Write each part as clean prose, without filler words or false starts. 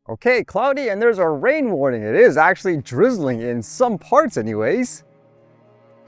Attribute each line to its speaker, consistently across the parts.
Speaker 1: Okay, cloudy and there's a rain warning. It is actually drizzling in some parts anyways.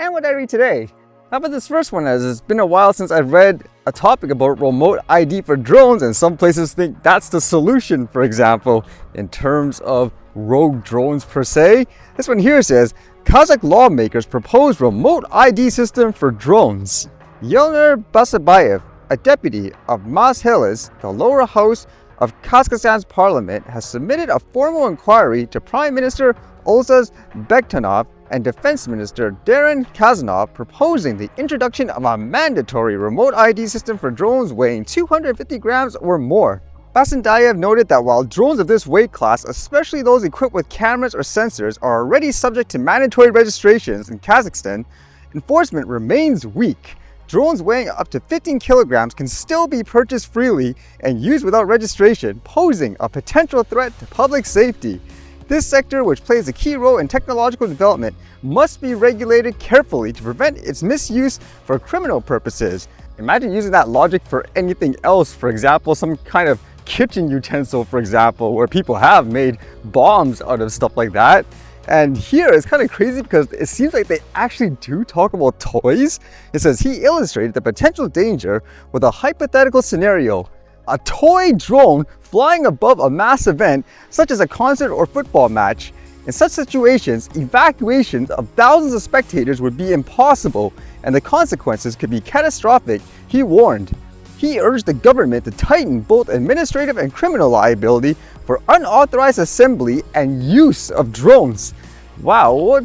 Speaker 1: And what did I read today? How about this first one, as it's been a while since I've read a topic about remote ID for drones, and some places think that's the solution, for example, in terms of rogue drones per se. This one here says, Kazakh lawmakers propose remote ID system for drones. Yelner Basabayev, a deputy of Mazhelis, the lower house of Kazakhstan's parliament, has submitted a formal inquiry to Prime Minister Olzaz Bektanov and Defense Minister Darren Kazanov, proposing the introduction of a mandatory remote ID system for drones weighing 250 grams or more. Basandayev noted that while drones of this weight class, especially those equipped with cameras or sensors, are already subject to mandatory registrations in Kazakhstan, enforcement remains weak. Drones weighing up to 15 kilograms can still be purchased freely and used without registration, posing a potential threat to public safety. This sector, which plays a key role in technological development, must be regulated carefully to prevent its misuse for criminal purposes. Imagine using that logic for anything else, for example, some kind of kitchen utensil, for example, where people have made bombs out of stuff like that. And here it's kind of crazy because it seems like they actually do talk about toys. It says he illustrated the potential danger with a hypothetical scenario. A toy drone flying above a mass event, such as a concert or football match. In such situations, evacuations of thousands of spectators would be impossible, and the consequences could be catastrophic, he warned. He urged the government to tighten both administrative and criminal liability for unauthorized assembly and use of drones. Wow, what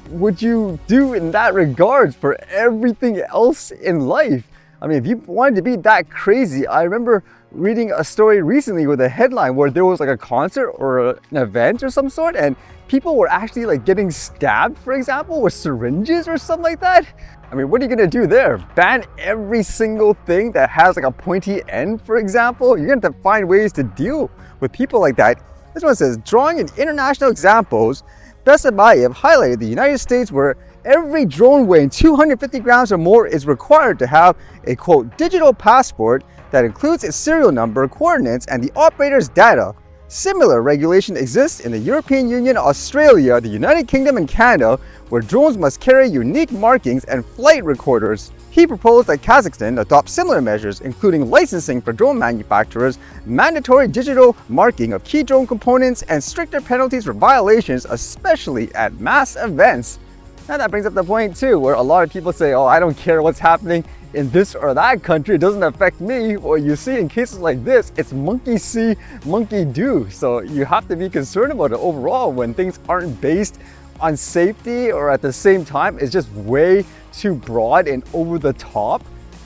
Speaker 1: would you do in that regard for everything else in life? I mean, if you wanted to be that crazy, I remember reading a story recently with a headline where there was like a concert or an event or some sort, and people were actually like getting stabbed, for example, with syringes or something like that. I mean, what are you gonna do there? Ban every single thing that has like a pointy end, for example? You're gonna have to find ways to deal with people like that. This one says, drawing in international examples, Besabayev highlighted the United States, where every drone weighing 250 grams or more is required to have a, quote, digital passport that includes its serial number, coordinates, and the operator's data. Similar regulation exists in the European Union, Australia, the United Kingdom, and Canada, where drones must carry unique markings and flight recorders. He proposed that Kazakhstan adopt similar measures, including licensing for drone manufacturers, mandatory digital marking of key drone components, and stricter penalties for violations, especially at mass events. Now that brings up the point too, where a lot of people say, oh, I don't care what's happening in this or that country, it doesn't affect me. Well, you see in cases like this, it's monkey see, monkey do. So you have to be concerned about it overall when things aren't based on safety, or at the same time, it's just way too broad and over the top.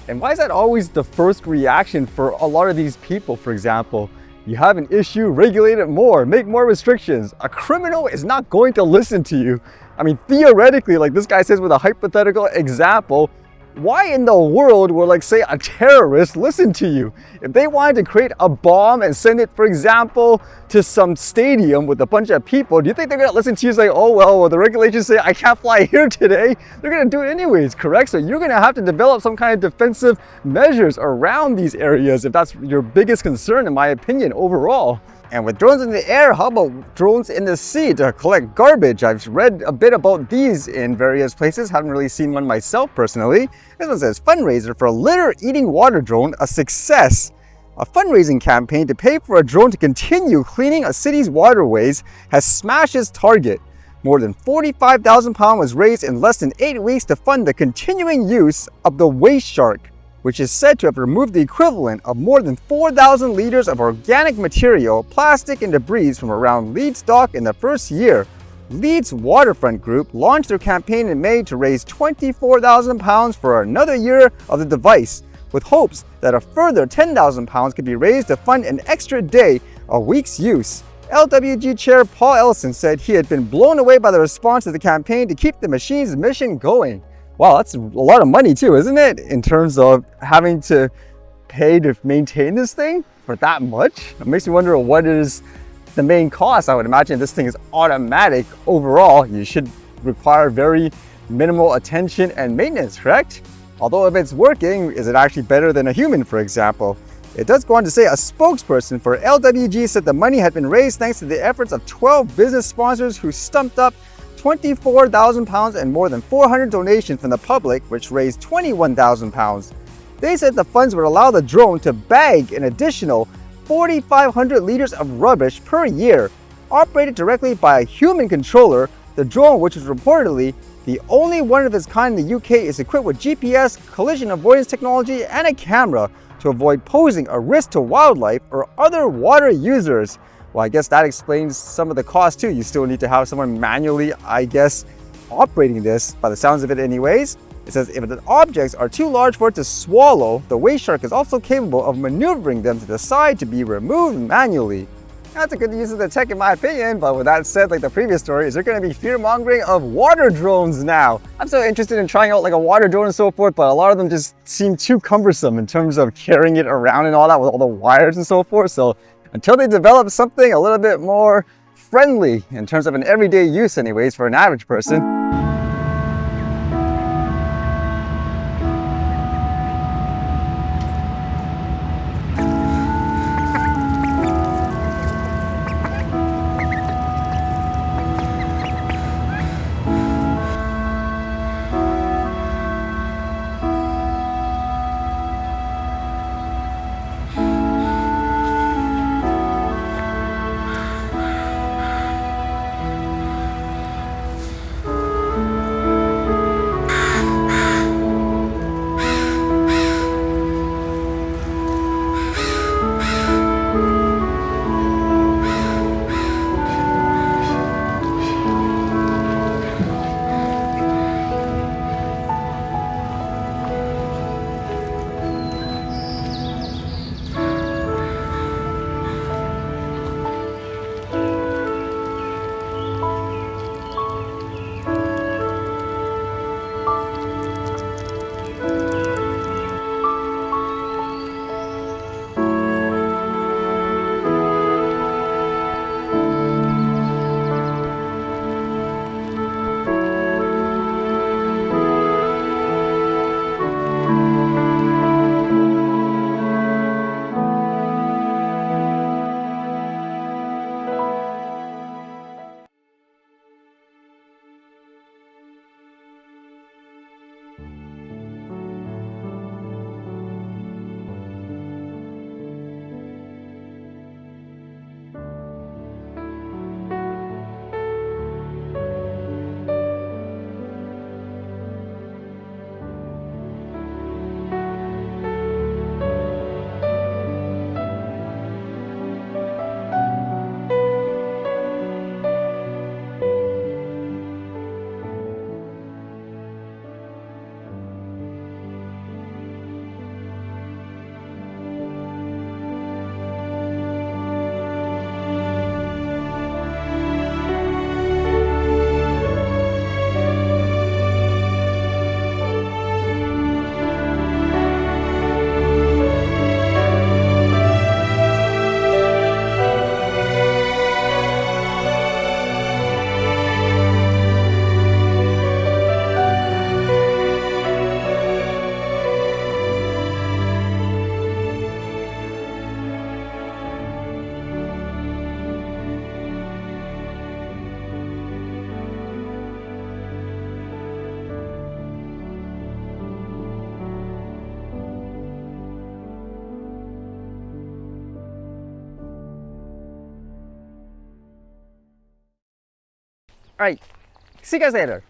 Speaker 1: And why is that always the first reaction for a lot of these people? For example, you have an issue, regulate it more, make more restrictions. A criminal is not going to listen to you. I mean, theoretically, like this guy says with a hypothetical example, why in the world would, like, say, a terrorist listen to you? If they wanted to create a bomb and send it, for example, to some stadium with a bunch of people, do you think they're going to listen to you and say, oh, well, the regulations say I can't fly here today? They're going to do it anyways, correct? So you're going to have to develop some kind of defensive measures around these areas if that's your biggest concern, in my opinion, overall. And with drones in the air, how about drones in the sea to collect garbage? I've read a bit about these in various places, haven't really seen one myself personally. This one says, fundraiser for a litter-eating water drone, a success. A fundraising campaign to pay for a drone to continue cleaning a city's waterways has smashed its target. More than £45,000 was raised in less than 8 weeks to fund the continuing use of the waste shark, which is said to have removed the equivalent of more than 4,000 liters of organic material, plastic, and debris from around Leeds dock in the first year. Leeds Waterfront Group launched their campaign in May to raise £24,000 for another year of the device, with hopes that a further £10,000 could be raised to fund an extra day a week's use. LWG Chair Paul Ellison said he had been blown away by the response to the campaign to keep the machine's mission going. Wow, that's a lot of money too, isn't it? In terms of having to pay to maintain this thing for that much. It makes me wonder what is the main cost. I would imagine this thing is automatic overall. You should require very minimal attention and maintenance, correct? Although if it's working, is it actually better than a human, for example? It does go on to say a spokesperson for LWG said the money had been raised thanks to the efforts of 12 business sponsors who stumped up £24,000 and more than 400 donations from the public, which raised £21,000. They said the funds would allow the drone to bag an additional 4,500 liters of rubbish per year. Operated directly by a human controller, the drone, which is reportedly the only one of its kind in the UK, is equipped with GPS, collision avoidance technology, and a camera to avoid posing a risk to wildlife or other water users. Well, I guess that explains some of the cost too. You still need to have someone manually, I guess, operating this, by the sounds of it anyways. It says if the objects are too large for it to swallow, the waste shark is also capable of maneuvering them to the side to be removed manually. That's a good use of the tech in my opinion, but with that said, like the previous story, is there going to be fear-mongering of water drones now? I'm so interested in trying out like a water drone and so forth, but a lot of them just seem too cumbersome in terms of carrying it around and all that with all the wires and so forth. So until they develop something a little bit more friendly in terms of an everyday use anyways for an average person. All right, see you guys later.